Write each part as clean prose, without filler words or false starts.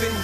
living.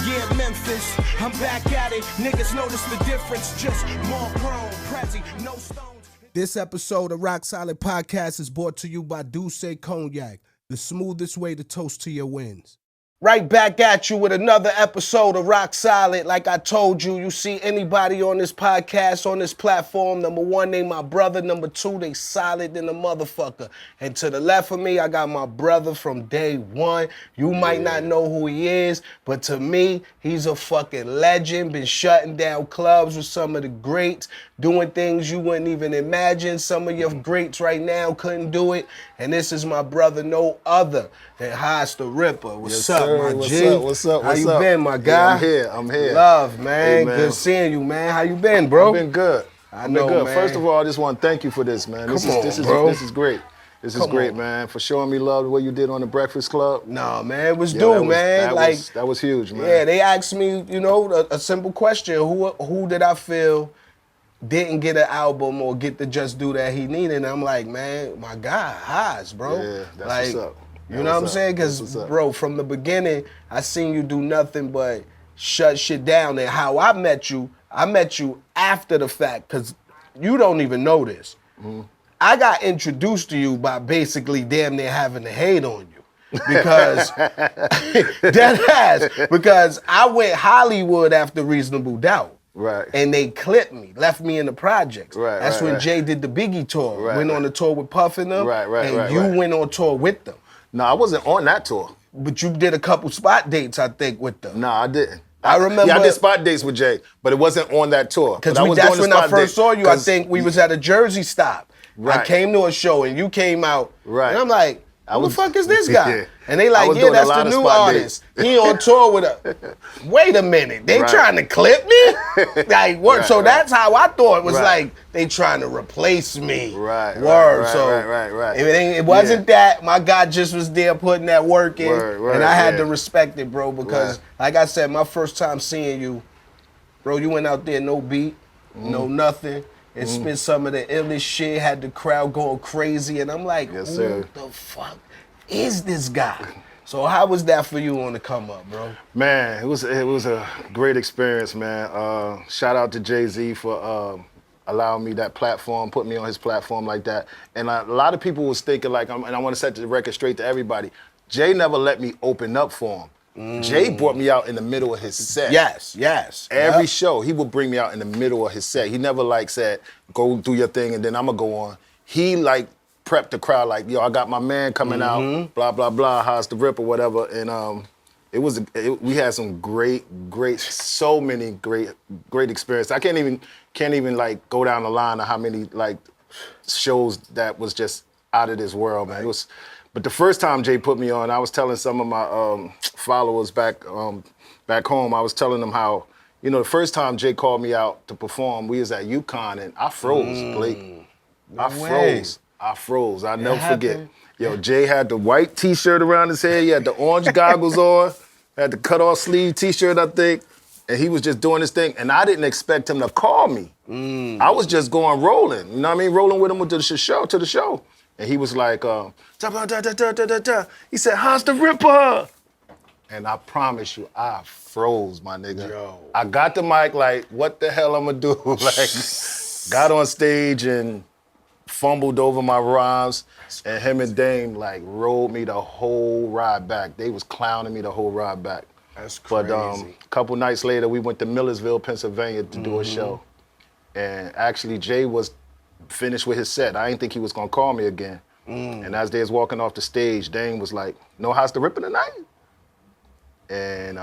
Yeah, Memphis, I'm back at it. Niggas notice the difference, just more chrome, Prezi, no stones. This episode of Roc Solid Podcast is brought to you by D'USSÉ Cognac, the smoothest way to toast to your wins. Right back at you with another episode of Roc Solid. Like I told you, you see anybody on this podcast, on this platform, number one, they my brother. Number two, they solid than a motherfucker. And to the left of me, I got my brother from day one. You might not know who he is, but to me, he's a fucking legend. Been shutting down clubs with some of the greats, doing things you wouldn't even imagine. Some of your greats right now couldn't do it. And this is my brother, no other than Hahz the Ripper. What's up, my G? What's up? How you been, my guy? Yeah, I'm here. Love, man. Hey, man. Good seeing you, man. How you been, bro? I've been good. I know, good. man. First of all, I just want to thank you for this, man. This is great. This is great, man. For showing me love the way you did on the Breakfast Club. Nah, man, it was due, man. That was huge, man. Yeah, they asked me, you know, a simple question: Who did I feel didn't get an album or get the just due that he needed? And I'm like, man, my guy, Hahz, bro. Yeah, that's like, what's up. You know what I'm saying? Because, bro, from the beginning, I seen you do nothing but shut shit down. And how I met you after the fact, because you don't even know this. Mm-hmm. I got introduced to you by basically damn near having to hate on you. Because, because I went Hollywood after Reasonable Doubt. Right. And they clipped me, left me in the projects. Right. That's when Jay did the Biggie tour. Right, went on the tour with Puff and them. And you went on tour with them. No, I wasn't on that tour. But you did a couple spot dates, I think, with them. No, I didn't. I remember. Yeah, I did spot dates with Jay, but it wasn't on that tour. Because that's when I first saw you. I think we was at a Jersey stop. Right. I came to a show and you came out. Right. And I'm like, who the fuck is this guy? Yeah. And they like, yeah, that's the new artist. He on tour with a. Wait a minute, they trying to clip me? Like, what? So that's how I thought it was like they trying to replace me. Right. Word. Right. It wasn't that. My guy just was there putting that work in, and I had to respect it, bro. Because, like I said, my first time seeing you, bro, you went out there no beat, no nothing. And spit some of the illest shit, had the crowd going crazy, and I'm like, who the fuck is this guy? So how was that for you on the come up, bro? Man, it was a great experience, man. Shout out to Jay-Z for allowing me that platform, putting me on his platform like that. And a lot of people was thinking like, and I want to set the record straight to everybody, Jay never let me open up for him. Jay brought me out in the middle of his set. Yes. Every show, he would bring me out in the middle of his set. He never like said, go do your thing and then I'm gonna go on. He like prepped the crowd like, yo, I got my man coming out, blah, blah, blah, Hahz the Ripper, whatever. And we had some so many great experiences. I can't even like go down the line of how many like shows that was just out of this world, man. It was. But the first time Jay put me on, I was telling some of my followers back home, I was telling them how, you know, the first time Jay called me out to perform, we was at UConn and I froze, Blake. I froze. I'll never forget. Yo, Jay had the white t-shirt around his head, he had the orange goggles on, had the cut-off sleeve t-shirt, I think, and he was just doing his thing, and I didn't expect him to call me. I was just going rolling, you know what I mean? Rolling with him to the show. And he was like, he said, Hahz the Ripper. And I promise you, I froze, my nigga. Yo. I got the mic like, what the hell I'm gonna do? Like, got on stage and fumbled over my rhymes. And him and Dame like rolled me the whole ride back. They was clowning me the whole ride back. That's crazy. But a couple nights later, we went to Millersville, Pennsylvania to do a show. And actually, Jay was finished with his set. I didn't think he was gonna call me again. And as they was walking off the stage, Dane was like, "No Hahz the Ripper tonight?" And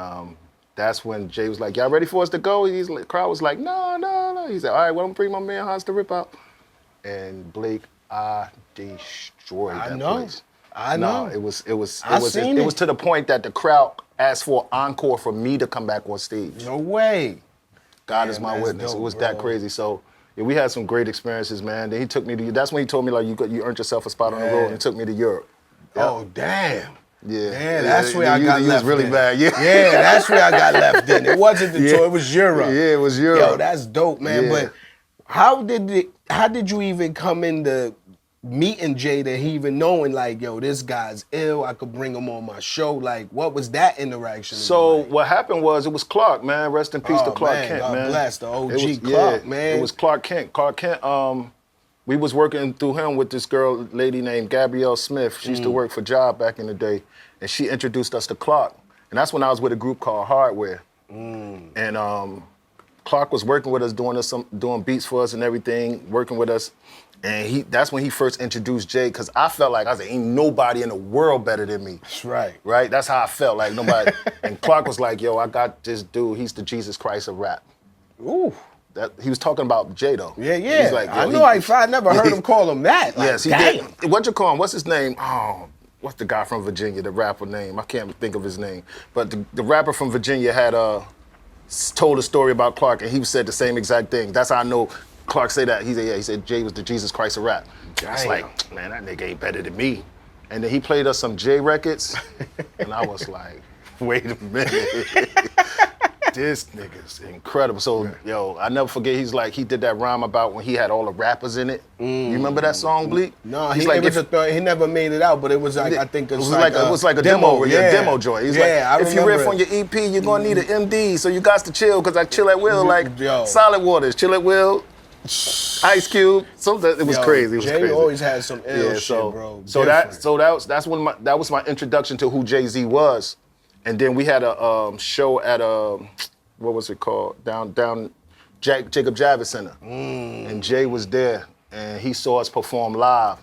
that's when Jay was like, "Y'all ready for us to go?" The crowd was like, "No." He said, "All right, well, I'm gonna bring my man Hahz the Ripper out." And Blake, I destroyed that place. I know. No, it was to the point that the crowd asked for an encore for me to come back on stage. No way. God is my witness. Dope, it was that crazy. So yeah, we had some great experiences, man. Then he took me to. That's when he told me like you earned yourself a spot on the road, and he took me to Europe. Yep. Oh damn. Yeah. Man, that's where I got left. It was really bad. Yeah. Yeah, that's where I got left in. It wasn't the tour, it was Europe. Yeah, it was Europe. Yo, that's dope, man. Yeah. But how did you even come into meeting Jay than he even knowing like, yo, this guy's ill. I could bring him on my show. Like, what was that interaction? So like? what happened was it was Clark, man. Rest in peace to Clark Kent, God man. bless the OG was, Clark, man. It was Clark Kent. Clark Kent. We was working through him with this lady named Gabrielle Smith. She used to work for Job back in the day, and she introduced us to Clark. And that's when I was with a group called Hardware. And Clark was working with us, doing beats for us and everything, working with us. And that's when he first introduced Jay, because I felt like, I said, ain't nobody in the world better than me. That's right. Right? That's how I felt, like nobody. And Clark was like, yo, I got this dude, he's the Jesus Christ of rap. Ooh. He was talking about Jay, though. Yeah, yeah. He's like, I know I never heard him call him that. Like, yes, he damn. did. What you call him? What's his name? Oh, what's the guy from Virginia, the rapper name? I can't think of his name. But the rapper from Virginia had told a story about Clark, and he said the same exact thing. That's how I know Clark said that. He said Jay was the Jesus Christ of rap. I was like, man, that nigga ain't better than me. And then he played us some Jay records, and I was like, wait a minute. This nigga's incredible. So, yo, I never forget, he did that rhyme about when he had all the rappers in it. You remember that song, Bleek? No, he never made it out, but it was like, I think it was like a demo, demo joint. He's I like, if you riff on your EP, you're gonna need an MD, so you got to chill, because I chill at will, like Solid Waters, chill at will, Ice Cube. It was crazy. It was Jay crazy. always had some ill shit, bro. So that was my introduction to who Jay-Z was. And then we had a show at what was it called? Down Jacob Javits Center. And Jay was there, and he saw us perform live.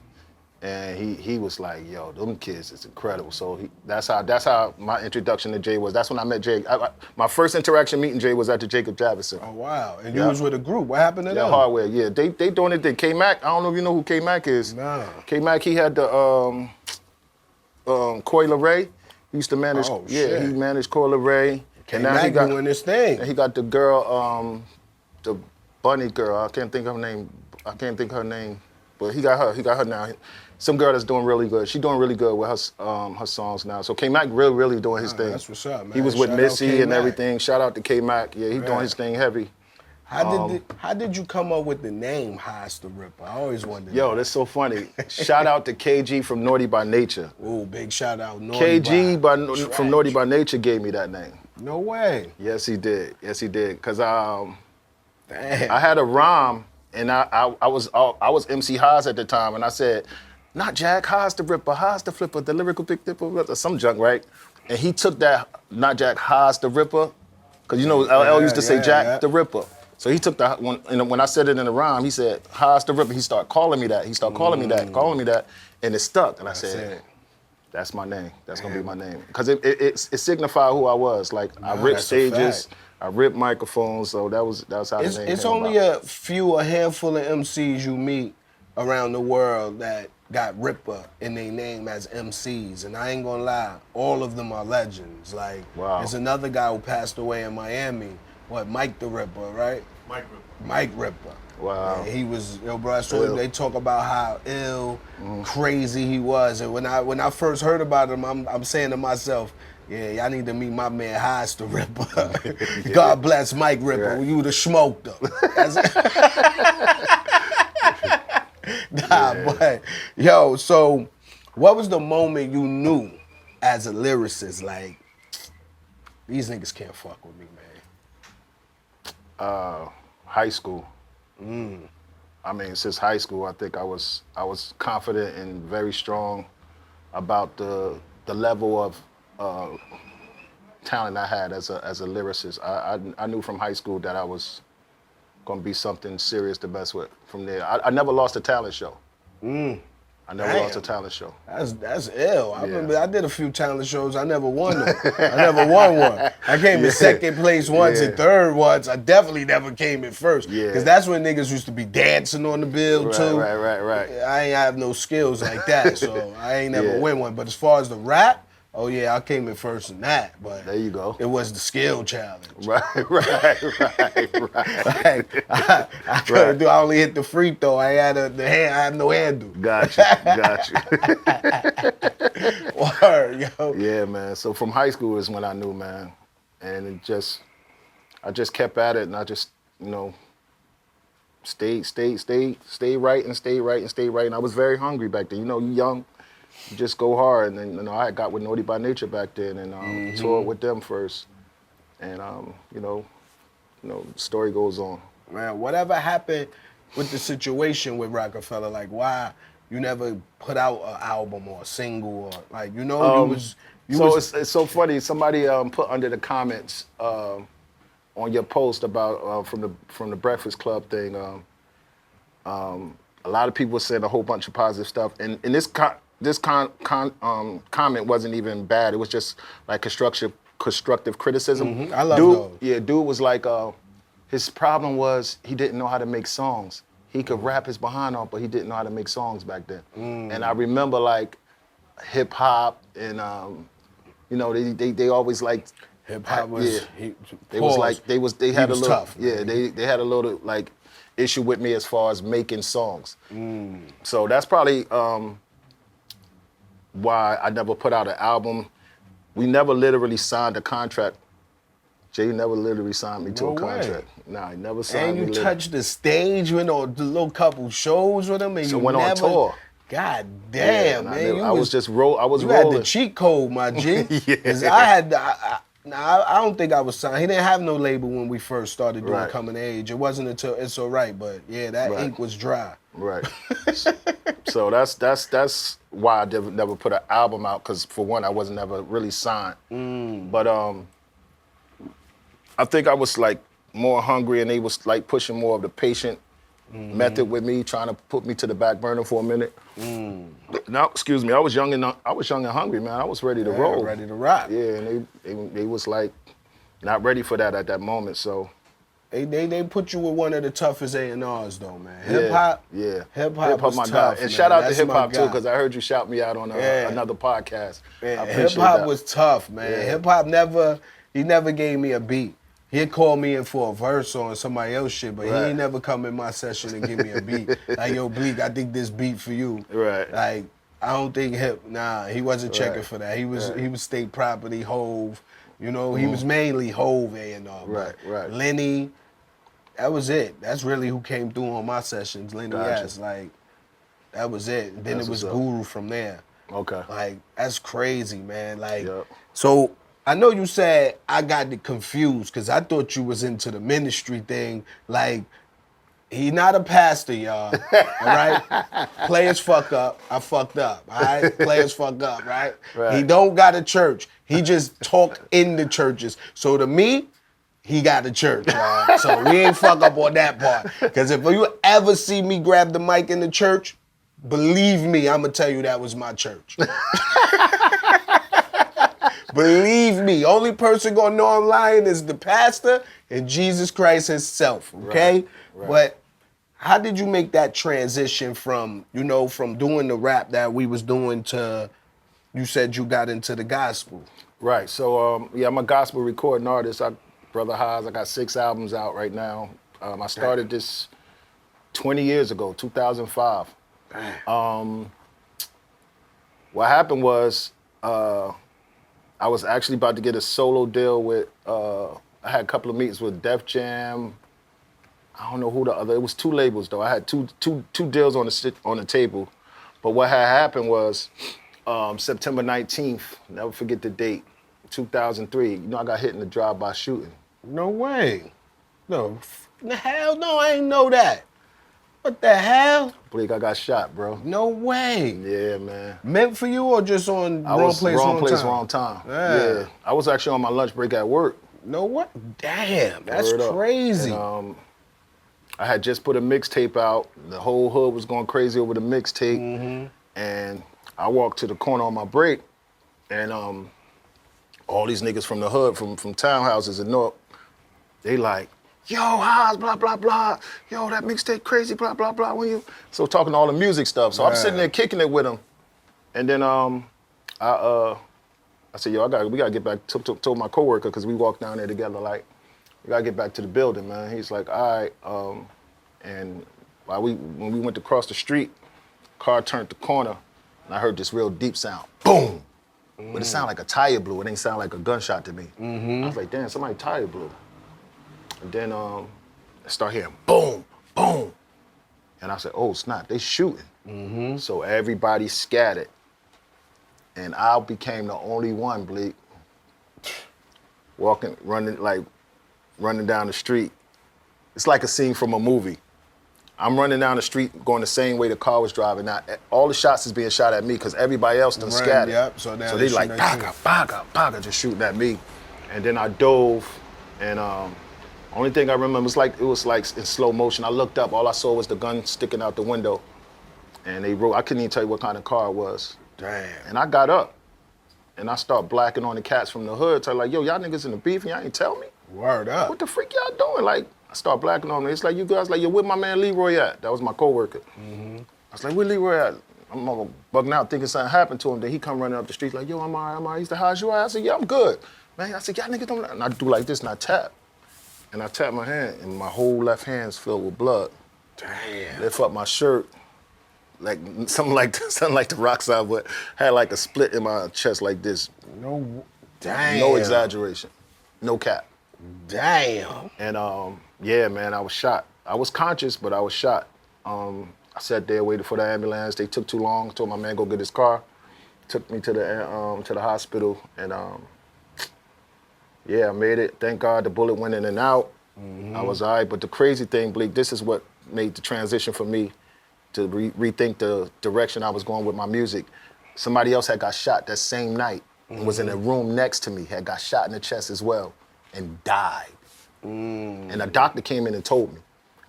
And he was like, yo, them kids is incredible. So that's how my introduction to Jay was. That's when I met Jay. My first interaction meeting Jay was at the Jacob Javits Center. Oh, wow. And you was with a group. What happened to them? Hardware, yeah. They doing it. K-Mac, I don't know if you know who K-Mac is. Nah. K-Mac, he had the Coi Leray. He used to manage, he managed Coi Leray. And now he doing this thing. And he got the girl, the bunny girl. I can't think of her name. But he got her now. Some girl that's doing really good. She's doing really good with her songs now. So K-Mac really doing his thing. That's what's up, man. He was with Missy and everything. Shout out to K-Mac. Yeah, he's doing his thing heavy. How did you come up with the name Hahz the Ripper? I always wondered. Yo, that's so funny. Shout out to KG from Naughty by Nature. Ooh, big shout out. Naughty from Naughty by Nature gave me that name. No way. Yes, he did. Cause I had a rhyme, and I was MC Hahz at the time, and I said, not Jack, Hahz the Ripper, Hahz the Flipper, the lyrical big dipper, some junk, right? And he took that, not Jack, Hahz the Ripper, cause you know LL used to say Jack the Ripper. So he took that, when I said it in the rhyme, he said, Hahz the Ripper. He started calling me that. Calling me that, and it stuck. And I said, that's my name. That's gonna be my name. Cause it signified who I was. Like, I ripped stages, I ripped microphones, so that was how the name came It's only a handful of MCs you meet around the world that got Ripper in their name as MCs, and I ain't gonna lie, all of them are legends. Like, there's another guy who passed away in Miami, Mike the Ripper, right? Mike Ripper. Wow. And he was, bro, so they talk about how ill, crazy he was, and when I first heard about him, I'm saying to myself, yeah, y'all need to meet my man Hahz the Ripper. God bless Mike Ripper. Right. You would have smoked him. But yo, so what was the moment you knew as a lyricist, like, these niggas can't fuck with me, man? High school. I mean, since high school, I think I was confident and very strong about the level of talent I had as a lyricist. I knew from high school that I was gonna be something serious to mess with from there. I never lost a talent show. I never lost a talent show. That's ill. I remember I did a few talent shows. I never won them. I never won one. I came in second place once and third once. I definitely never came in first. Because that's when niggas used to be dancing on the bill too. Right. I ain't have no skills like that, so I ain't never win one. But as far as the rap, oh yeah, I came in first in that, but there you go. It was the skill challenge. Right. I couldn't do. I only hit the free throw. I had I had no handle. Got you. Word, yo. Yeah, man. So from high school is when I knew, man, and I just kept at it, and I just, stayed right and stayed right. And I was very hungry back then. You know, you young, you just go hard. And then, you know, I got with Naughty by Nature back then and toured with them first. And, you know, the story goes on. Man, whatever happened with the situation with Roc-A-Fella, like why you never put out an album or a single or like, you know, It's so funny. Somebody put under the comments on your post about from the Breakfast Club thing. A lot of people said a whole bunch of positive stuff, and this comment wasn't even bad. It was just like constructive criticism. Mm-hmm. I love those. Yeah, dude was like, his problem was he didn't know how to make songs. He could rap his behind off, but he didn't know how to make songs back then. And I remember like hip hop and you know they always liked hip hop was they had a little tough, they had a little like issue with me as far as making songs. So that's probably why I never put out an album. We never literally signed a contract. Jay never literally signed me to a contract. Nah, he never signed me. And you touched the stage, went on the little couple shows with him, and So you went never, on tour. God damn, Yeah, man! I was just rolling. You had the cheat code, my G. Yeah. 'Cause I had I don't think I was signed. He didn't have no label when we first started doing Right. Coming of Age. It wasn't until It's Alright, but yeah, that Right. ink was dry. Right. So that's why I never put an album out, because for one, I wasn't never really signed. But I think I was like more hungry, and they was like pushing more of the patient method with me, trying to put me to the back burner for a minute. Now, excuse me, I was young and hungry, man. I was ready to roll, ready to rock. Yeah, and they was like not ready for that at that moment. So They put you with one of the toughest A&Rs though, man. Hip hop, yeah, hip hop was my tough, guy. And man. shout out That's to hip hop my too, guy. because I heard you shout me out on another podcast. Yeah, I appreciate hip hop that. was tough, man. Yeah. Hip hop never gave me a beat. He'd call me in for a verse on somebody else's shit, but he Right. ain't never come in my session and give me a beat. Like, yo, Bleek, I think this beat for you. Right. Like, I don't think he wasn't checking Right. for that. He was state property, Hove. You know, he was mainly Hove A&R. Right, right. Lenny, that was it. That's really who came through on my sessions, Lenny Gotcha. S. Like, that was it. And then That's it was what's up. Guru from there. Okay. Like, that's crazy, man. Like, Yep. so I know you said I got it confused because I thought you was into the ministry thing. Like, he not a pastor, y'all. All right? Players fuck up. I fucked up. All right? Players fuck up, right? Right. He don't got a church. He just talk in the churches. So to me, he got a church, y'all. So we ain't fuck up on that part. Because if you ever see me grab the mic in the church, believe me, I'm going to tell you that was my church. Believe me, only person gonna know I'm lying is the pastor and Jesus Christ himself, okay? Right. But how did you make that transition from doing the rap that we was doing to, you said you got into the gospel? Right. So I'm a gospel recording artist. Brother Hahz, I got 6 albums out right now. I started this 20 years ago, 2005. What happened was I was actually about to get a solo deal with, I had a couple of meetings with Def Jam. I don't know who the other, it was 2 labels though. I had two deals on the table. But what had happened was September 19th, never forget the date, 2003. You know, I got hit in the drive-by shooting. No way. No, hell no, I ain't know that. What the hell? Bleek, I got shot, bro. No way. Yeah, man. Meant for you or just on wrong place, wrong time. Yeah. Yeah. I was actually on my lunch break at work. No what? Damn, that's Word up. crazy. And, I had just put a mixtape out. The whole hood was going crazy over the mixtape. And I walked to the corner on my break, and all these niggas from the hood, from townhouses in Newark, they like, yo, Hahz, blah, blah, blah. Yo, that mixtape crazy, blah, blah, blah. When you... So talking all the music stuff. So I'm sitting there kicking it with them. And then I said, yo, we gotta get back, told my coworker, because we walked down there together, like, we gotta get back to the building, man. He's like, all right. And when we went to cross the street, car turned the corner, and I heard this real deep sound, boom. But it sounded like a tire blew. It didn't sound like a gunshot to me. I was like, damn, somebody tire blew. And then I start hearing boom, boom. And I said, oh, snap, they shooting. Mm-hmm. So everybody scattered. And I became the only one, Bleek, running down the street. It's like a scene from a movie. I'm running down the street going the same way the car was driving. Now, all the shots is being shot at me because everybody else done scattered. Yep. So they like, baga, just shooting at me. And then I dove, and only thing I remember was it was like in slow motion. I looked up, all I saw was the gun sticking out the window. And they wrote, I couldn't even tell you what kind of car it was. Damn. And I got up, and I start blacking on the cats from the hood. So like, yo, y'all niggas in the beef and y'all ain't tell me? Word up. What the freak y'all doing? Like, I start blacking on them. It's like, you guys, like, yo, where my man Leroy at? That was my coworker. Mm-hmm. I was like, where Leroy at? I'm bugging out thinking something happened to him. Then he come running up the street like, yo, I'm all right. He's the Hahz, you all right? I said, yeah, I'm good. Man, I said, y'all niggas don't. And I do like this and I tap. And I tap my hand and my whole left hand's filled with blood. Damn. Lift up my shirt. Like something like the Roc Solid, but had like a split in my chest like this. No, damn. No exaggeration. No cap. Damn. And yeah, man, I was shot. I was conscious, but I was shot. I sat there waiting for the ambulance. They took too long. Told my man go get his car. Took me to the hospital, and yeah, I made it. Thank God the bullet went in and out. Mm-hmm. I was all right. But the crazy thing, Bleek, this is what made the transition for me to rethink the direction I was going with my music. Somebody else had got shot that same night and was in a room next to me, had got shot in the chest as well and died. And a doctor came in and told me.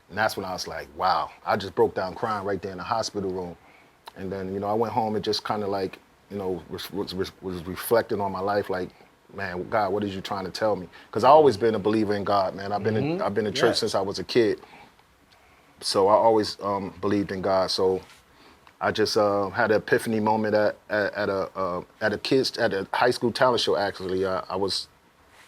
And that's when I was like, wow. I just broke down crying right there in the hospital room. And then, you know, I went home and just kind of like, you know, was reflecting on my life like, man, God, what are you trying to tell me? Because I've always been a believer in God, man. I've been in church since I was a kid. So I always believed in God. So I just had an epiphany moment at a high school talent show. Actually, I was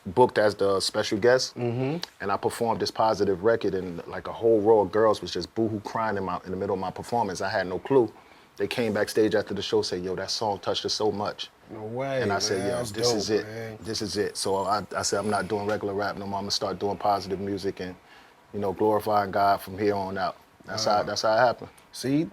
booked as the special guest, and I performed this positive record, and like a whole row of girls was just boohoo crying in the middle of my performance. I had no clue. They came backstage after the show, said, "Yo, that song touched us so much." No way. And I said, "Yo, this dope, is it. Man. This is it." So I said, "I'm not doing regular rap no more. I'm gonna start doing positive music and, you know, glorifying God from here on out." That's how it happened. See,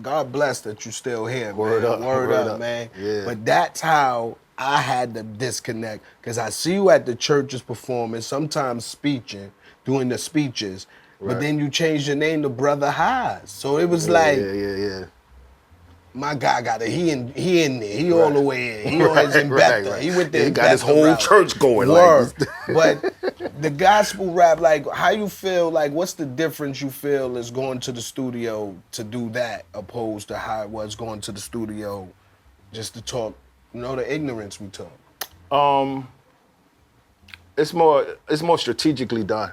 God bless that you still here, man. Word up, man. Yeah. But that's how I had to disconnect, because I see you at the churches performing, sometimes speaking, doing the speeches, but then you changed your name to Brother Hahz. So it was Yeah. My guy got it. He in there. He all the way in. He always in Bethel. He went there. He got his whole church going. Word. But the gospel rap, like, how you feel, like, what's the difference you feel is going to the studio to do that opposed to how it was going to the studio just to talk, you know, the ignorance we talk? It's more strategically done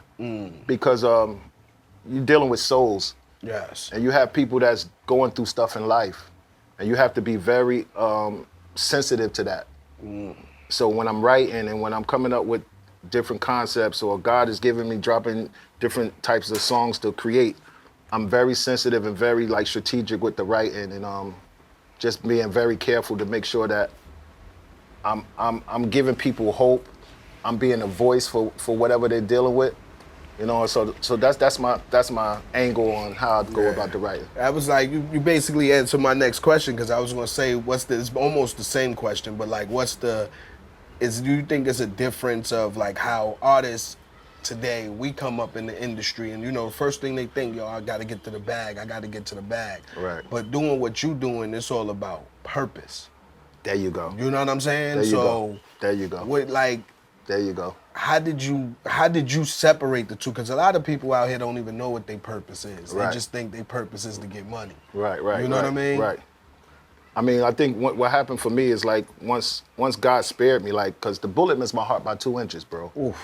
because you're dealing with souls. Yes. And you have people that's going through stuff in life. And you have to be very sensitive to that. So when I'm writing and when I'm coming up with different concepts, or God is giving me, dropping different types of songs to create, I'm very sensitive and very like strategic with the writing, and just being very careful to make sure that I'm giving people hope. I'm being a voice for whatever they're dealing with. You know, so that's my angle on how I go about the writing. I was like, you basically answered my next question, because I was gonna say, it's almost the same question, but like, do you think there's a difference of like how artists today, we come up in the industry and, you know, the first thing they think, yo, I gotta get to the bag. Right. But doing what you doing, it's all about purpose. There you go. You know what I'm saying? There you go. There you go. How did you separate the two? Because a lot of people out here don't even know what their purpose is. Right. They just think their purpose is to get money. Right. You know what I mean? Right. I mean, I think what happened for me is like once God spared me, like, because the bullet missed my heart by 2 inches, bro. Oof.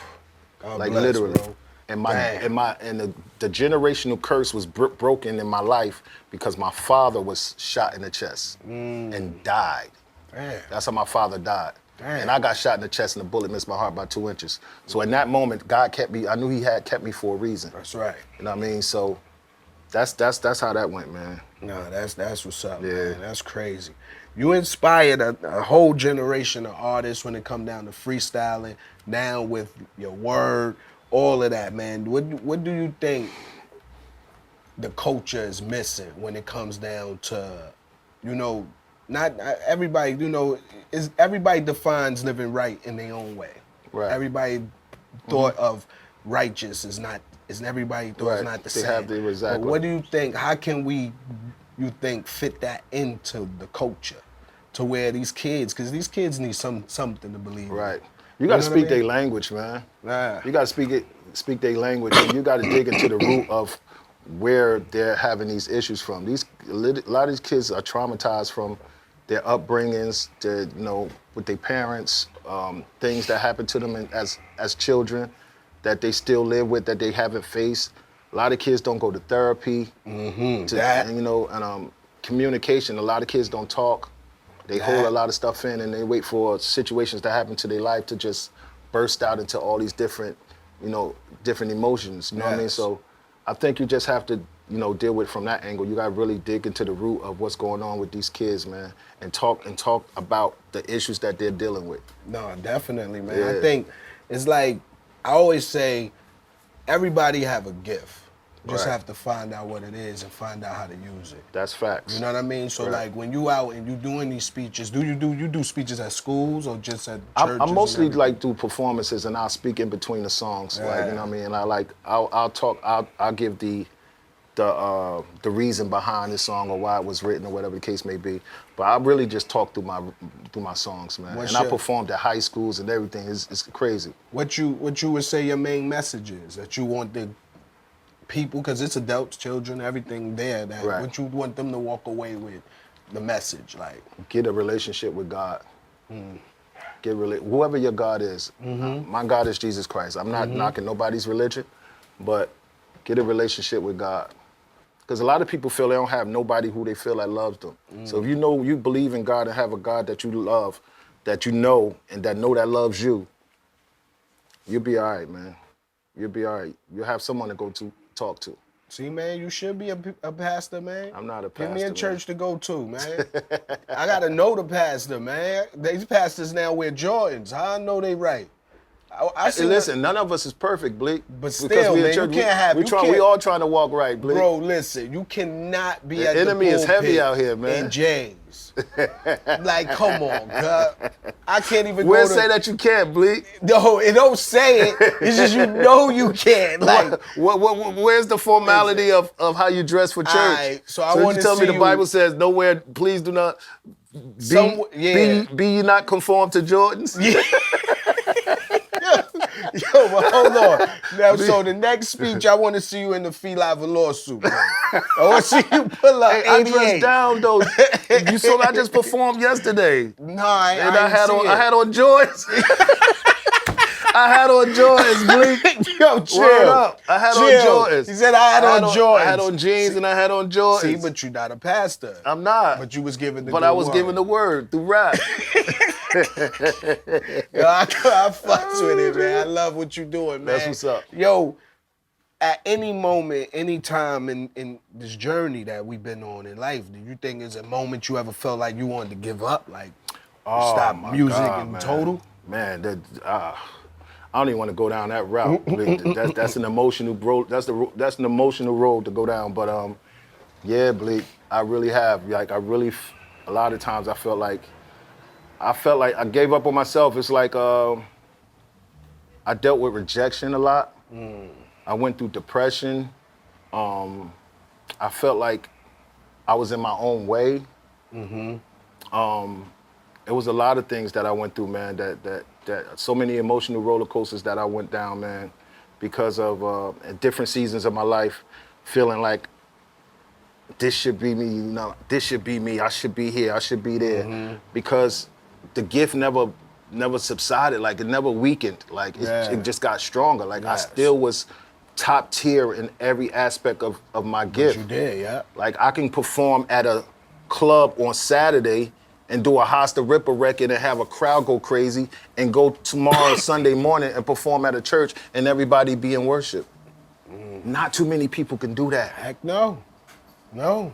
God like bless, literally. Bro. And the generational curse was broken in my life because my father was shot in the chest and died. Damn. That's how my father died. Damn. And I got shot in the chest and the bullet missed my heart by 2 inches. So in that moment, God kept me. I knew He had kept me for a reason. That's right. You know what I mean? So that's how that went, man. No, that's what's up, Yeah. man. That's crazy. You inspired a whole generation of artists when it come down to freestyling, now with your word, all of that, man. What do you think the culture is missing when it comes down to, you know, not everybody, you know, everybody defines living right in their own way. Right. Everybody thought of righteous is everybody thought it's not the same. Have the exactly. But what do you think? How can you think fit that into the culture to where these kids, because these kids need something to believe in. Right. You got to speak their language, man. Nah. You got to speak their language, and you got to dig into the root of where they're having these issues from. A lot of these kids are traumatized from their upbringings, with their parents, things that happened to them as children that they still live with, that they haven't faced. A lot of kids don't go to therapy. Communication. A lot of kids don't talk. They hold a lot of stuff in, and they wait for situations that happen to their life to just burst out into all these different emotions. You know what I mean? So I think you just have to, deal with it from that angle. You got to really dig into the root of what's going on with these kids, man, and talk about the issues that they're dealing with. No, definitely, man. Yeah. I think it's like, I always say, everybody have a gift. You just have to find out what it is and find out how to use it. That's facts. You know what I mean? So like when you out and you doing these speeches, do you do speeches at schools or just at churches? I mostly like do performances, and I'll speak in between the songs. Like, you know what I mean? I'll give the reason behind this song or why it was written or whatever the case may be. But I really just talk through my songs, man. I performed at high schools and everything. It's crazy. What you would say your main message is that you want the people, because it's adults, children, everything there, that what you want them to walk away with, the message, like get a relationship with God. Whoever your God is. My God is Jesus Christ. I'm not knocking nobody's religion, but get a relationship with God. Because a lot of people feel they don't have nobody who they feel that loves them. So if you believe in God and have a God that you love, that you know, and that loves you, you'll be all right, man. You'll be all right. You'll have someone to go to talk to. See, man, you should be a pastor, man. I'm not a pastor. Give me a church to go to, man. I got to know the pastor, man. These pastors now wear Jordans. How I know they right? Listen, none of us is perfect, Bleek. But still, man, you can't have... We all trying to walk right, Bleek. Bro, listen, you cannot be at the enemy is heavy out here, man. In James. Like, come on, God. I can't even Where say that you can't, Bleek? No, it don't say it. It's just you can't. Like, where's the formality of how you dress for church? Right, so I want to tell me the Bible says nowhere, please do not be ye not conformed to Jordans? Yeah. Yo, but hold on. Now, so the next speech, I want to see you in the Fee Lava lawsuit, man. I want to see you pull up 88. I dressed down, though. You saw I just performed yesterday. No, I had on Jordans. I had on Jordans, Bleek. Yo, chill. Word up. I had on Jordans. He said I had on Jordans. I had on jeans and I had on Jordans. See, but you're not a pastor. I'm not. But you was giving the But I was giving the word through rap. Yo, I fucks with it, man. I love what you're doing, man. That's what's up. Yo, at any moment, any time in this journey that we've been on in life, do you think there's a moment you ever felt like you wanted to give up? Like, stop music in total? Man, I don't even want to go down that route. That's an emotional road. That's an emotional road to go down. But yeah, Bleek, I really have. Like, a lot of times I felt like I gave up on myself. It's like I dealt with rejection a lot. I went through depression. I felt like I was in my own way. It was a lot of things that I went through, man, that so many emotional roller coasters that I went down, man, because of at different seasons of my life, feeling like this should be me, this should be me, I should be here, I should be there. Because the gift never subsided, like it never weakened, like it just got stronger. Like I still was top tier in every aspect of my gift. But you did, yeah. Like I can perform at a club on Saturday and do a Hahz the Ripper record and have a crowd go crazy, and go tomorrow Sunday morning and perform at a church and everybody be in worship. Not too many people can do that. Heck no. No.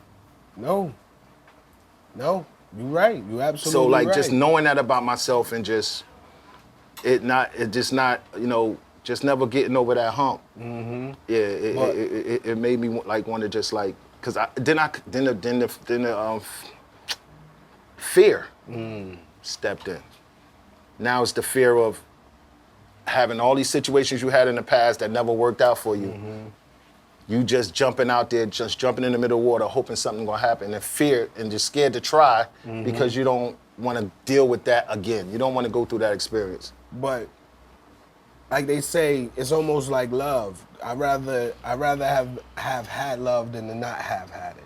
You're right. You absolutely right. So just knowing that about myself and just not just never getting over that hump. Mm-hmm. Yeah, it made me like want to just like, cause then the fear stepped in. Now it's the fear of having all these situations you had in the past that never worked out for you. Mm-hmm. You just jumping out there, just jumping in the middle of the water, hoping something's gonna happen, and fear, and just scared to try because you don't want to deal with that again. You don't want to go through that experience. But like they say, it's almost like love. I'd rather have had love than to not have had it.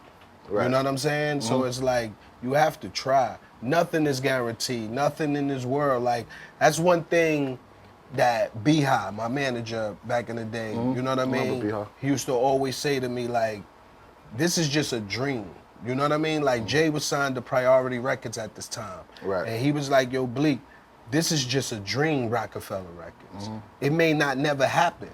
Right. You know what I'm saying? Mm-hmm. So it's like you have to try. Nothing is guaranteed. Nothing in this world. Like that's one thing that Hahz, my manager back in the day, you know what I mean? He used to always say to me, like, this is just a dream. You know what I mean? Like, Jay was signed to Priority Records at this time. Right. And he was like, yo, Bleek, this is just a dream, Roc-A-Fella Records. It may not never happen.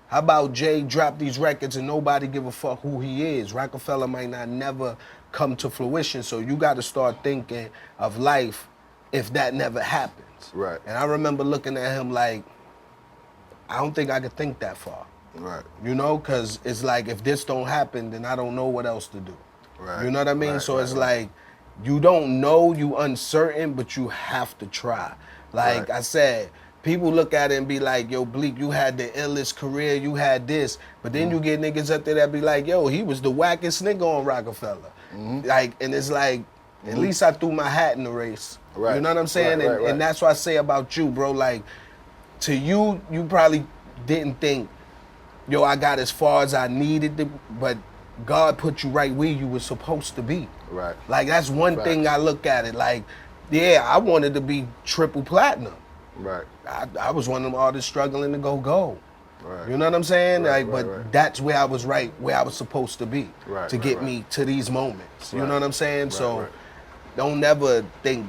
How about Jay drop these records and nobody give a fuck who he is? Roc-A-Fella might not never come to fruition, so you got to start thinking of life if that never happens. Right. And I remember looking at him like, I don't think I could think that far. Right. You know, because it's like, if this don't happen, then I don't know what else to do. Right. You know what I mean? Right, so it's like, you don't know, you uncertain, but you have to try. Like I said, people look at it and be like, yo, Bleek, you had the illest career, you had this. But then you get niggas up there that be like, yo, he was the wackest nigga on Roc-A-Fella. Like, and it's like, at least I threw my hat in the race. Right. You know what I'm saying? And that's what I say about you, bro. Like, to you, you probably didn't think, yo, I got as far as I needed to, but God put you right where you were supposed to be. Right. Like, that's one thing I look at it. Like, yeah, I wanted to be triple platinum. Right. I was one of them artists struggling to go. Right. You know what I'm saying? But that's where I was right, where I was supposed to be to get me to these moments. You know what I'm saying? So don't never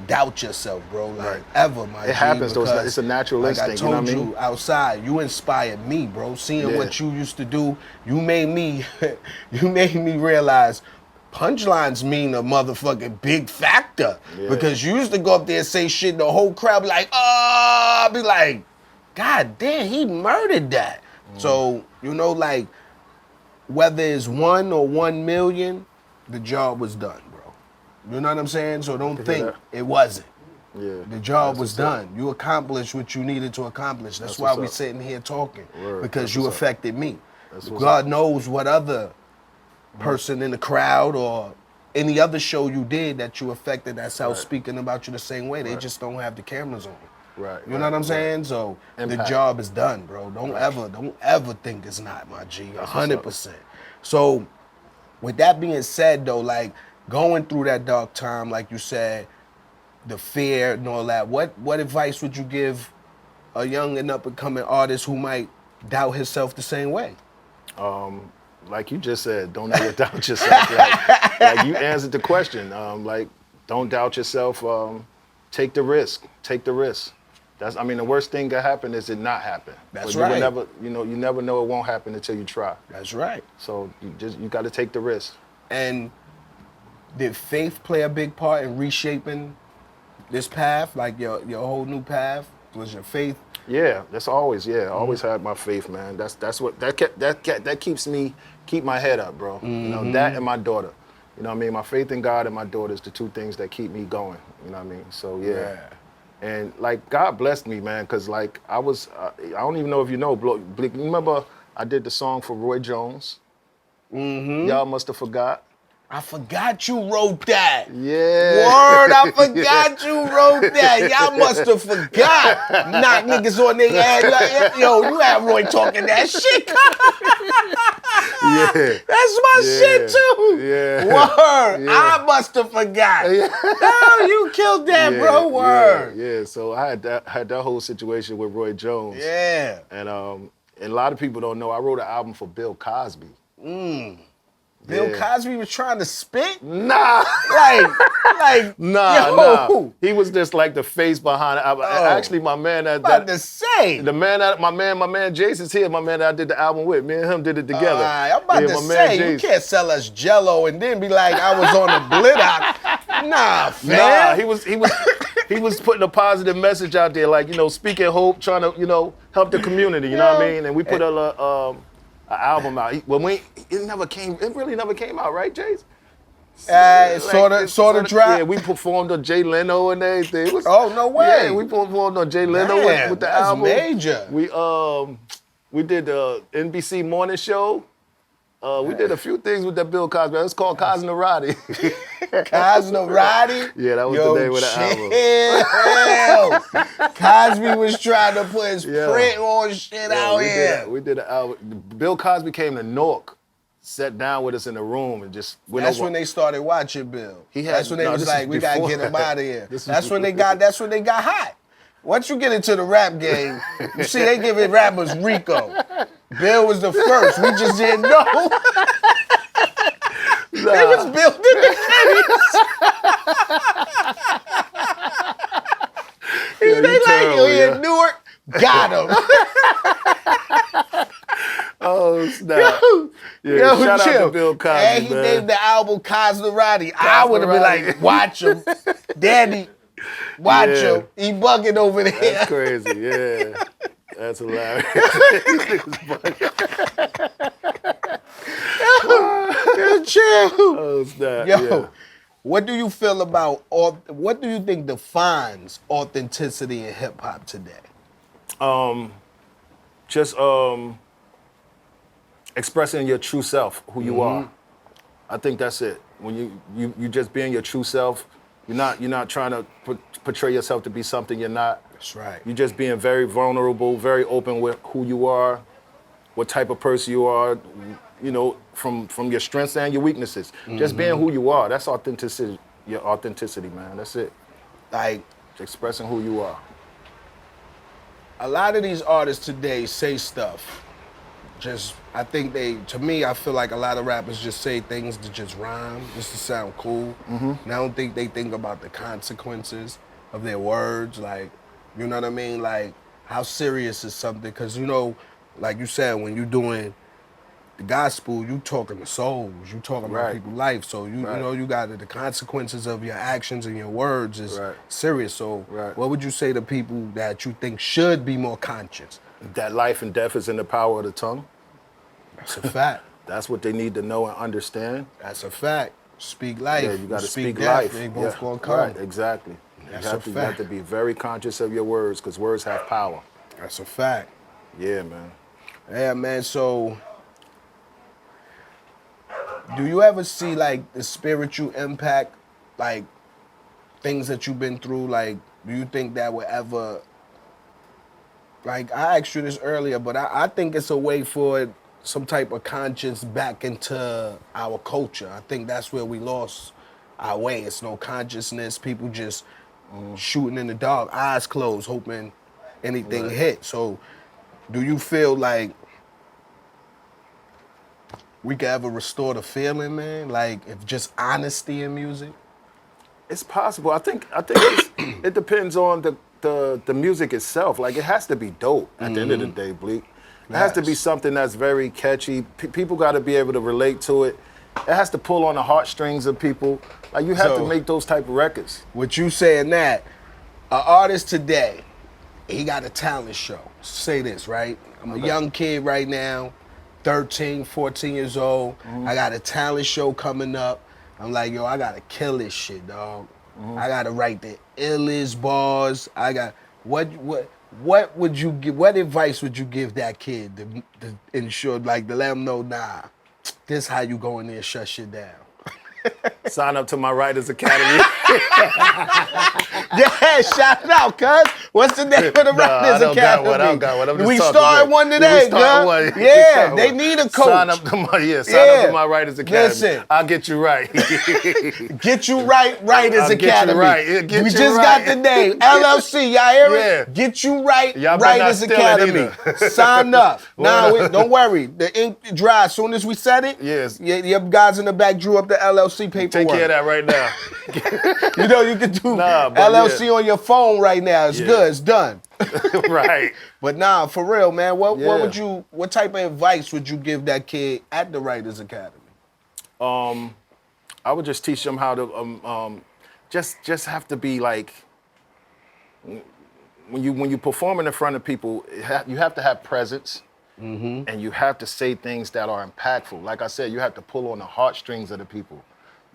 doubt yourself, bro. Like ever, my G. It happens though. It's a natural instinct. I told you outside, you inspired me, bro. Seeing what you used to do, you made me realize punchlines mean a motherfucking big factor. Yeah. Because you used to go up there and say shit, the whole crowd be like, oh, I'd be like, God damn, he murdered that. So, you know, like, whether it's 1 or 1 million, the job was done, bro. You know what I'm saying? So don't think it wasn't. Yeah. The job was done. You accomplished what you needed to accomplish. That's why we sitting here talking. Because you affected me. God knows what other person in the crowd or any other show you did that you affected that's out speaking about you the same way. They just don't have the cameras on. Right. You know what I'm saying? So the job is done, bro. Don't ever think it's not, my G. 100%. So with that being said though, like going through that dark time, like you said, the fear and all that, what advice would you give a young and up and coming artist who might doubt himself the same way? Like you just said, don't ever doubt yourself. Like you answered the question. Like, don't doubt yourself. Take the risk. Take the risk. The worst thing that happen is it not happen. That's right. You never know it won't happen until you try. That's right. So you got to take the risk. And did faith play a big part in reshaping this path, like your whole new path? Was your faith? Yeah, that's always. I always had my faith, man. That's what that keep my head up, bro. You know, that and my daughter. You know what I mean? My faith in God and my daughter is the two things that keep me going. You know what I mean? So yeah. And like God blessed me, man, because like I don't even know if you know, Bleek. You remember I did the song for Roy Jones? Y'all must have forgot. I forgot you wrote that. Yeah. Word, I forgot you wrote that. Y'all must have forgot. Knock niggas on their ass. Like, yo, you have Roy talking that shit. Yeah. That's my shit too. Yeah. Word. Yeah. I must have forgot. Yeah. Oh, you killed that, bro. Word. Yeah. So I had that whole situation with Roy Jones. Yeah. And a lot of people don't know I wrote an album for Bill Cosby. Bill Cosby was trying to spit? Nah. Nah. He was just like the face behind it. Actually, my man my man Jason's here. My man that I did the album with. Me and him did it together. I'm about to say, you can't sell us Jello and then be like, I was on the Blittock. Nah, fam. Nah, he was he was putting a positive message out there, like, speaking hope, trying to, help the community, you know what I mean? And we put an album out. It really never came out, right, Jace? Sort of drop. Yeah, we performed on Jay Leno and everything. Oh, no way. Yeah, we performed on Jay Leno with the that's album. Major. We did the NBC morning show. We did a few things with that Bill Cosby. It's called Cosnerati. Cosnerati? Yeah, that was the name of the album. Cosby was trying to put his print on shit out here. We did an album. Bill Cosby came to Newark, sat down with us in the room, and just went That's over. when they started watching Bill. That's when they was like, we gotta get him out of here. That's when they got hot. Once you get into the rap game, you see they giving rappers Rico. Bill was the first. We just didn't know. They was building the cities. They like, yo, in Newark, got him. Oh, snap. Shout out to Bill Cosby, and he named the album Cosnerati. I would have been like, watch him. Daddy, watch him. He bugging over there. That's crazy, yeah. That's hilarious. Chill. Oh, snap. Yo, what do you feel about, what do you think defines authenticity in hip hop today? Just expressing your true self, who you are. I think that's it. When you just being your true self, you're not trying to portray yourself to be something you're not. That's right. You're just being very vulnerable, very open with who you are, what type of person you are, from your strengths and your weaknesses. Just being who you are. That's authenticity. Your authenticity, man. That's it. Like expressing who you are. A lot of these artists today say stuff. I feel like a lot of rappers just say things to just rhyme, just to sound cool. And I don't think they think about the consequences of their words. Like, you know what I mean? Like, how serious is something? Because, like you said, when you're doing the gospel, you talking to souls, you talking about people's life. So, you got the consequences of your actions and your words is serious. So, what would you say to people that you think should be more conscious? That life and death is in the power of the tongue. That's a fact. That's what they need to know and understand. That's a fact. Speak life. Yeah, you got to speak death, life. They both gonna come. Right, exactly. You have to be very conscious of your words because words have power. That's a fact. Yeah, man. Yeah, man. So, do you ever see like the spiritual impact, like things that you've been through? Like, do you think that would ever? Like, I asked you this earlier, but I think it's a way for some type of conscience back into our culture. I think that's where we lost our way. It's no consciousness. People just shooting in the dark, eyes closed, hoping anything hit. So, do you feel like we could ever restore the feeling, man? Like, if just honesty in music? It's possible. I think it depends on the music itself. Like, it has to be dope at the end of the day, Bleek. It has to be something that's very catchy. People got to be able to relate to it. It has to pull on the heartstrings of people. Like, you have to make those type of records. With you saying that, an artist today, he got a talent show. Say this, right? I'm a young kid right now, 13, 14 years old. I got a talent show coming up. I'm like, yo, I got to kill this shit, dog. I got to write the illest bars. I got, what would you give, what advice would you give that kid to ensure, like, to let him know, nah, this how you go in there and shut shit down? Sign up to my Writers Academy. Yeah, shout it out, cuz. What's the name of the Writers Academy? I don't got one. We started one today, cuz. Yeah, they need a coach. Sign up to my Writers Academy. Listen. I'll get you right. Get you right, Writers Academy. We just got the name. LLC, y'all hear it? Yeah. Get you right, Y'all better Writers not steal it Academy. either. Sign up. Nah, don't worry. The ink dry. As soon as we said it, yes. Your guys in the back drew up the LLC paperwork. Take care of that right now. You can do LLC on your phone right now. It's good. It's done. Right. But nah, for real, man. What type of advice would you give that kid at the Writers Academy? I would just teach them how to just have to be like when you performing in front of people, you have to have presence, and you have to say things that are impactful. Like I said, you have to pull on the heartstrings of the people.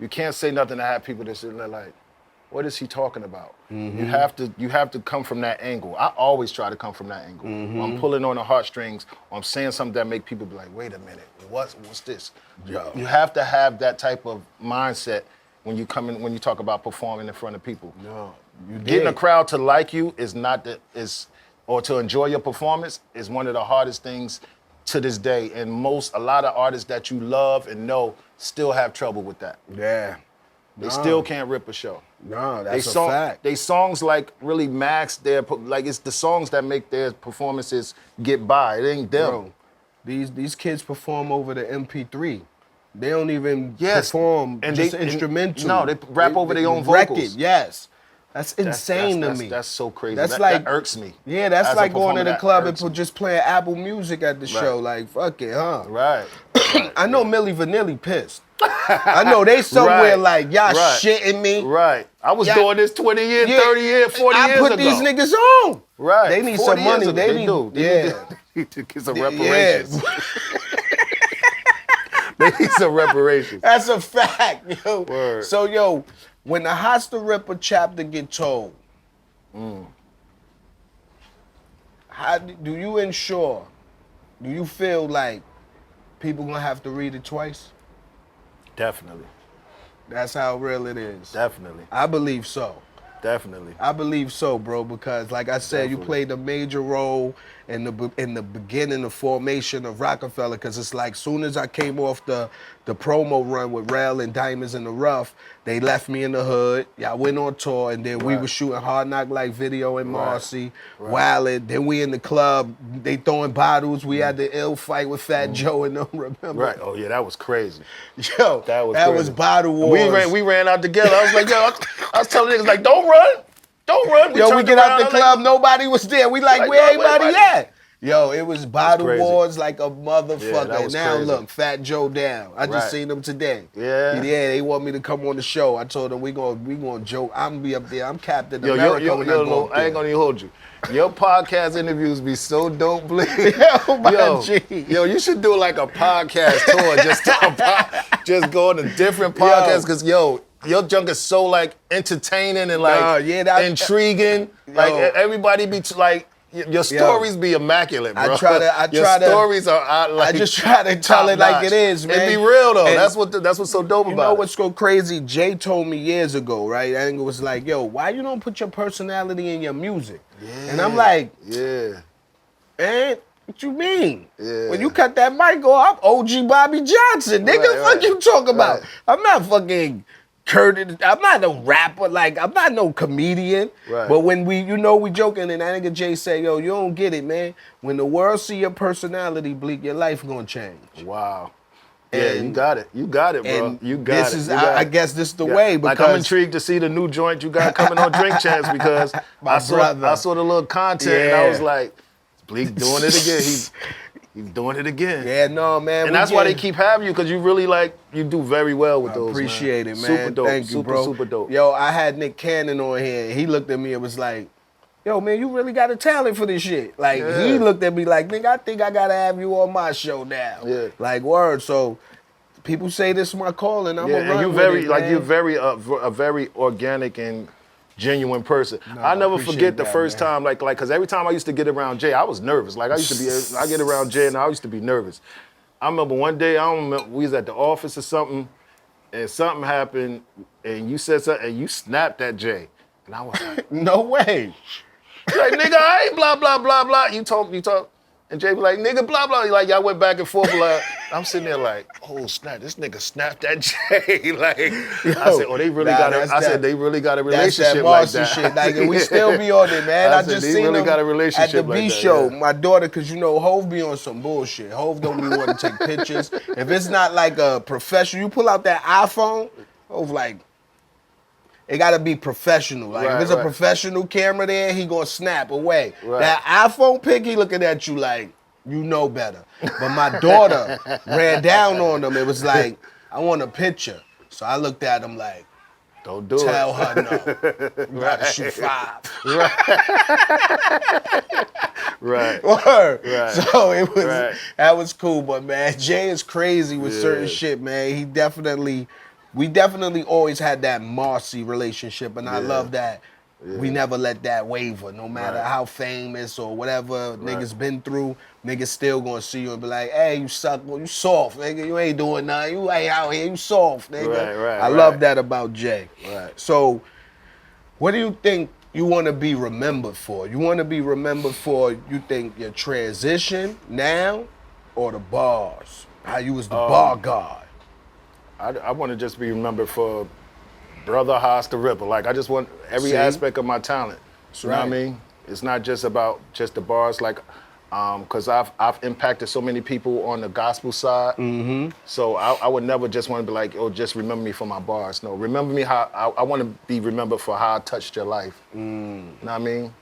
You can't say nothing to have people that sit there like, what is he talking about? You have to come from that angle. I always try to come from that angle. I'm pulling on the heartstrings, or I'm saying something that make people be like, wait a minute, what's this? Yo. You have to have that type of mindset when you talk about performing in front of people. No, you did. Getting a crowd to like you or to enjoy your performance is one of the hardest things to this day. And a lot of artists that you love and know still have trouble with that. Yeah. They still can't rip a show. No, that's a fact. They songs like really max it's the songs that make their performances get by. It ain't them. Bro, these kids perform over the MP3. They don't even perform and just instrumental. No, they rap over their own wreck vocals. It, yes. That's insane to me. That's so crazy. That's that irks me. Yeah, that's like going to the club and just playing Apple Music at the show. Like, fuck it, huh? Right. I know Milli Vanilli pissed. I know they somewhere like, y'all shitting me. Right. I was doing this 20 years, 30 years, 40 years ago. I put these niggas on. Right. They need some money. They need to get some reparations. They need some reparations. That's a fact, yo. Word. So, yo, when the Hahz the Ripper chapter get told, how do you ensure, do you feel like people gonna have to read it twice? Definitely. That's how real it is. Definitely. I believe so. Definitely. I believe so, bro, because like I said, you played a major role in the beginning, the formation of Roc-A-Fella, because it's like soon as I came off the promo run with Rel and Diamonds in the Rough, they left me in the hood. Yeah, I went on tour, and then we were shooting Hard Knock Life video in Marcy, Wildin'. Then we in the club, they throwing bottles. We had the ill fight with Fat Joe and them, remember? Right. Oh, yeah, that was crazy. Yo, that was bottle wars. We ran out together. I was like, yo, I was telling niggas, like, don't run. Don't run. We get out the club, nobody was there. We like where everybody at? Yo, it was bottle wars like a motherfucker. Yeah, now crazy. Look, Fat Joe down. I just seen them today. Yeah. Yeah, they want me to come on the show. I told them we gonna joke. I'm gonna be up there. I'm Captain America when I go up there. I ain't gonna even hold you. Your podcast interviews be so dope, Bleek. Yo, you should do like a podcast tour. Just go on to different podcasts, because your junk is so like entertaining and like intriguing. Like everybody be like, your stories be immaculate, bro. Your stories are like, I just try to tell it like it is, man. It be real though. And that's what's so dope about it. You know what's so crazy? Jay told me years ago, right? I think it was like, yo, why you don't put your personality in your music? And I'm like, man, what you mean? When you cut that mic off, I'm OG Bobby Johnson. Nigga, fuck you talk about? I'm not fucking Curtis. I'm not no rapper. Like, I'm not no comedian. But when we joking, and that nigga Jay said, yo, you don't get it, man. When the world see your personality, Bleek, your life gonna change. Wow. Yeah, you got it. You got it, bro. You got it. I guess this is the way. Because like, I'm intrigued to see the new joint you got coming on Drink Champs, because I saw the little content and I was like, Bleek doing it again. He's doing it again. Yeah, no, man. And that's why they keep having you, because you really you do very well with those. Appreciate it, man. Super dope. Thank you, bro. Super dope. Yo, I had Nick Cannon on here, and he looked at me and was like, yo, man, you really got a talent for this shit. Like, he looked at me like, nigga, I think I gotta have you on my show now. Yeah. Like, word. So people say this is my calling. I'm gonna run with it, man. You're very a very organic and genuine person. I never forget the first time, because every time I used to get around Jay, I was nervous. Like, I get around Jay and I used to be nervous. I remember one day, we was at the office or something, and something happened, and you said something, and you snapped at Jay. And I was like, no way. Like, nigga, I ain't blah, blah, blah, blah. You talk. And Jay was like, nigga, blah, blah. Like, y'all went back and forth. Like, I'm sitting there like, oh, snap, this nigga snapped at Jay. Like, I said, oh, they really got they really got a relationship like that. Shit. Like, and we still be on it, man. I just seen them got a relationship at the B show. My daughter, because, Hov be on some bullshit. Hov don't be wanting to take pictures. If it's not like a professional, you pull out that iPhone, Hov like, it gotta be professional. Like, if it's a professional camera there, he gonna snap away. That iPhone pic, he looking at you like, you know better. But my daughter ran down on him. It was like, I want a picture. So I looked at him like, Don't do Tell it. her no. You gotta shoot 5. Right. Word. Right. So it was Right. that was cool, but man, Jay is crazy with certain Yeah. shit, man. We definitely always had that Marcy relationship, and I Yeah. love that. We never let that waver, no matter Right. how famous or whatever Right. niggas been through. Niggas still gonna see you and be like, "Hey, you suck, you soft, nigga. You ain't doing nothing. You ain't out here. You soft, nigga." Right. I love that about Jay. Right. So, what do you think you want to be remembered for? You want to be remembered for, you think, your transition now or the bars? How you was the bar god? I want to just be remembered for Brother Hahz the Ripper. Like, I just want every See? aspect of my talent. You know what I right. mean? It's not just about just the bars. Like, because I've impacted so many people on the gospel side. Mm-hmm. So I would never just want to be like, oh, just remember me for my bars. No, remember me how I want to be remembered for how I touched your life. You know what I mean?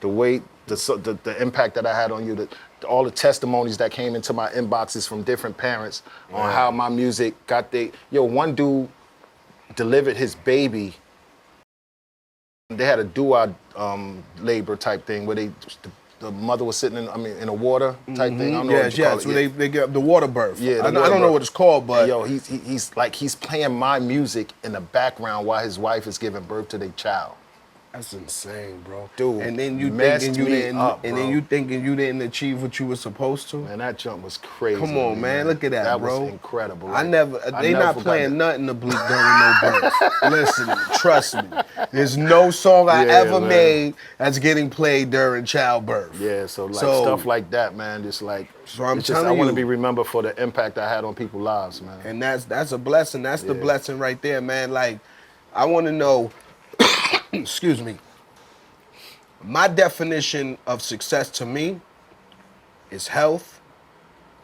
The way, the impact that I had on you, all the testimonies that came into my inboxes from different parents on how my music got one dude delivered his baby. They had a do-out labor type thing where the mother was sitting in a water type thing. I don't know what you call it. So they get the water birth. Yeah, I don't know what it's called, but Yo, he's playing my music in the background while his wife is giving birth to their child. that's insane, bro. Dude, and then you messed thinking you me didn't, up, and bro. then you thinking you didn't achieve what you were supposed to. Man, that jump was crazy. Come on, man. Look at that, bro. That was incredible. I never. They not forgot playing that. nothing to Bleek during no birth. Listen, trust me. There's no song I Yeah, ever man. made that's getting played during childbirth. Yeah, so stuff like that, man. Just like, So I'm it's just, telling I want to you. be remembered for the impact I had on people's lives, man. And that's a blessing. That's the Yeah. blessing right there, man. Like, I want to know. Excuse me. My definition of success to me is health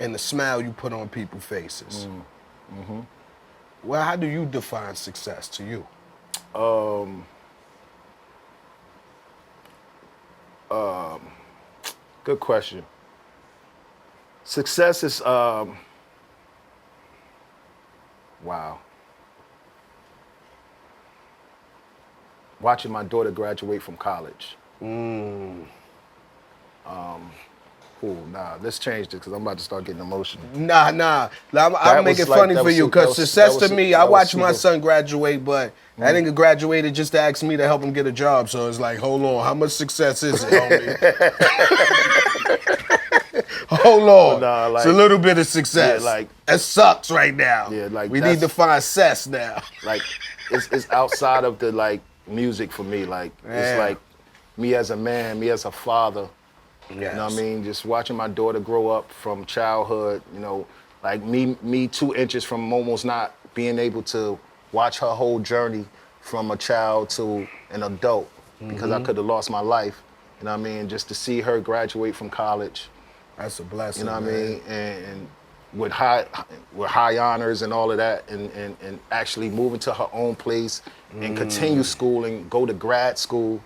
and the smile you put on people's faces. Mm-hmm. Well, how do you define success to you? Good question. Success is, wow. Watching my daughter graduate from college. Let's change this because I'm about to start getting emotional. Nah. I'll make it was like- funny that for was you su- because that was- success that was to su- me, that I was watched my super. son graduate, but that nigga graduated just to ask me to help him get a job. So it's like, hold on, how much success is it, homie? Hold on. Nah, like- it's a little bit of success. Yeah, like- that sucks right now. Yeah, like we need that's- to find cess now. Like, it's outside of the like music for me. Like, Yeah. it's like me as a man, me as a father. Yes. You know what I mean? Just watching my daughter grow up from childhood, like me 2 inches from almost not being able to watch her whole journey from a child to an adult because I could have lost my life. You know what I mean? Just to see her graduate from college, That's a blessing. you know what man. I mean? And with high honors and all of that, and actually moving to her own place and continue schooling, go to grad school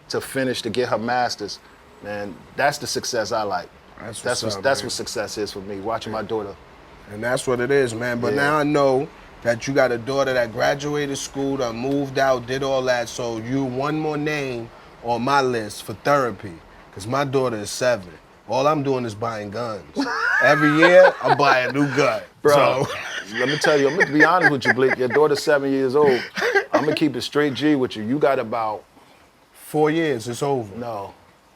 to finish to get her master's. Man, that's the success I like. That's That's what's up, what man. success is for me. Watching my daughter. And that's what it is, man. But Yeah. now I know that you got a daughter that graduated school, that moved out, did all that. So you one more name on my list for therapy. Because my daughter is 7. All I'm doing is buying guns. Every year, I buy a new gun. Bro, So, let me tell you, I'm gonna be honest with you, Bleek. Your daughter's 7 years old. I'm gonna keep it straight G with you. You got about 4 years, it's over. no.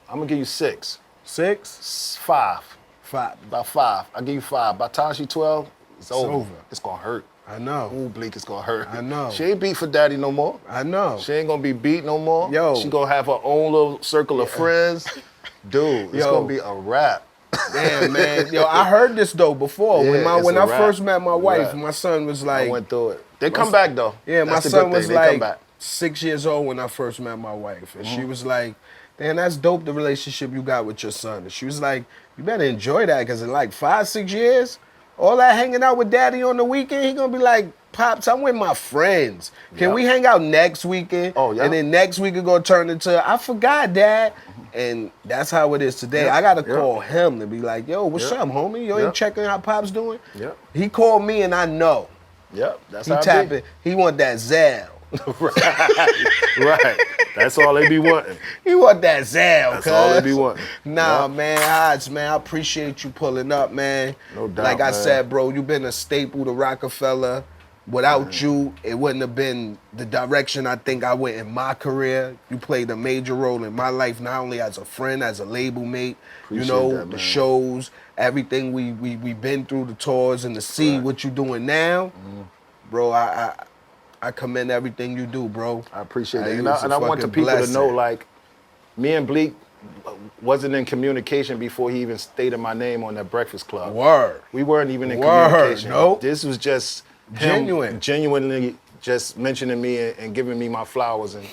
I'm gonna give you 6. 6? 5. 5. About 5. I'll give you 5. By the time she's 12, it's over. over. It's gonna hurt. I know. Ooh, Bleek, it's gonna hurt. I know. She ain't beat for daddy no more. I know. She ain't gonna be beat no more. Yo. She gonna have her own little circle of friends. Dude, it's Yo. gonna be a wrap. Damn, man. Yo, I heard this, though, before. Yeah, when it's I a wrap. first met my wife, Wrap. my son was I like... went through it. They come back though. Yeah, That's my the son good was thing. They come like back. 6 years old when I first met my wife. And she was like, damn, that's dope, the relationship you got with your son. And she was like, you better enjoy that, because in like 5, 6 years, all that hanging out with daddy on the weekend, he gonna be like, Pops, I'm with my friends. Can Yep. we hang out next weekend? Oh, yeah. And then next week it gonna turn into, I forgot, Dad. And that's how it is today. Yep. I gotta Yep. call him to be like, yo, what's Yep. up, homie? You ain't Yep. checking how Pop's doing? Yep. He called me and I know. Yep, that's He how tapping. He want that Zell. Right. That's all they be wanting. He want that Zell. That's all they be wanting. Nah, man, Hahz, man, I appreciate you pulling up, man. No doubt, Like I man. said, bro, you've been a staple to Roc-A-Fella. Without you, it wouldn't have been the direction I think I went in my career. You played a major role in my life, not only as a friend, as a label mate. Appreciate you know, that, the man. shows, everything we've been through, the tours, and to see what you're doing now, bro, I commend everything you do, bro. I appreciate that. You And I want the fucking people to blessing. know, like, me and Bleek wasn't in communication before he even stated my name on that Breakfast Club. Word. We weren't even in Word, communication. nope. This was just him genuinely just mentioning me and giving me my flowers, and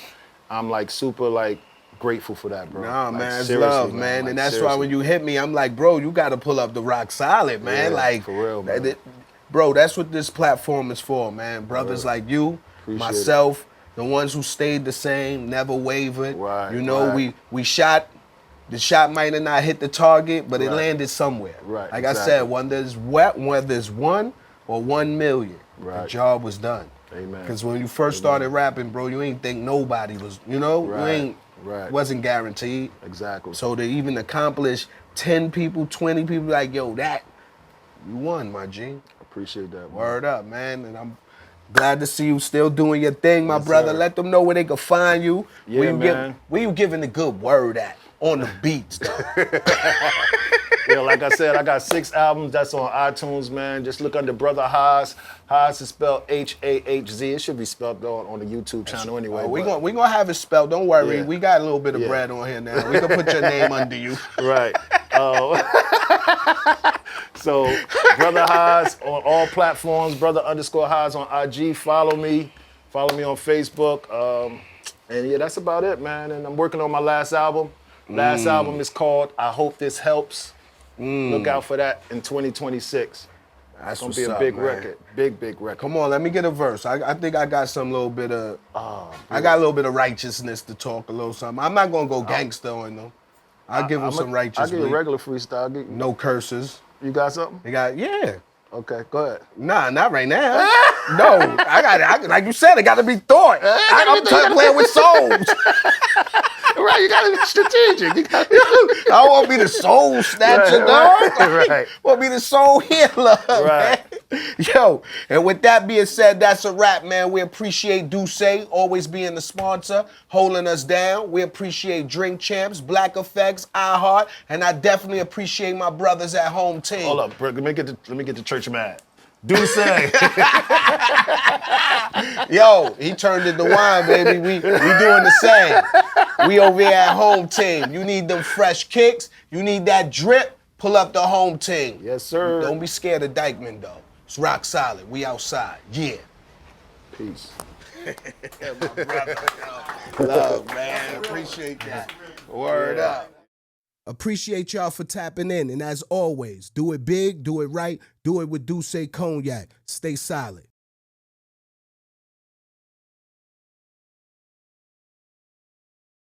I'm like super like grateful for that, bro. Nah, Like, man, it's seriously, love, man. Like, And that's why seriously. when you hit me, I'm like, bro, you got to pull up the Roc Solid, man. Yeah, like, for real, man. Bro, that's what this platform is for, man. Brothers like you, Appreciate myself, the ones who stayed the same, never wavered. Right, You know, right. we shot. The shot might have not hit the target, but it Right. landed somewhere. Right, Like I exactly. said, whether it's 1 or 1 million, the Right. job was done. Amen. Because when you first started rapping, bro, you ain't think nobody was, you know, you Right, ain't, right. wasn't guaranteed. Exactly. So to even accomplish 10 people, 20 people, like, yo, you won, my G. Appreciate that, man. Word up, man. And I'm glad to see you still doing your thing, my Yes, brother. sir. Let them know where they can find you. Yeah, where you man. where you giving the good word at? On the beats, though. Yeah, like I said, I got 6 albums that's on iTunes, man. Just look under Brother Hahz. Hahz is spelled H-A-H-Z. It should be spelled on the YouTube channel anyway. we but- gonna have it spelled. Don't worry. Yeah. We got a little bit of Yeah. bread on here now. We can put your name under you. Right. So, Brother Hahz on all platforms, Brother_Hahz on IG. Follow me on Facebook. And yeah, that's about it, man. And I'm working on my last album. Last album is called I Hope This Helps. Look out for that in 2026. That's It's gonna what's be a up, big man. record. Big record. Come on, let me get a verse. I think I got some little bit of. I got a little bit of righteousness to talk a little something. I'm not gonna go gangster on them. I'll give them some I'll righteous. give you a bleak. regular freestyle. I'll give you- No curses. You got something? They got Okay, go ahead. Nah, not right now. No, I got it. Like you said, it got to be thought. I'm playing with souls. Right, you gotta be strategic. You gotta I won't be the soul snatcher, Right, dog. right, right. Won't be the soul healer, Right. man. Yo, and with that being said, that's a wrap, man. We appreciate D'USSÉ always being the sponsor, holding us down. We appreciate Drink Champs, Black Effects, iHeart, and I definitely appreciate my brothers at home team. Hold up, bro. Let me get the church mad. D'USSÉ. Yo, he turned it to wine, baby. We doing the same. We over here at home team. You need them fresh kicks. You need that drip. Pull up the home team. Yes, sir. Don't be scared of Dykeman, though. It's Roc Solid. We outside. Yeah. Peace. My brother. Love, man. Appreciate that. Word up. Appreciate y'all for tapping in. And as always, do it big, do it right, do it with D'USSÉ Cognac. Stay solid.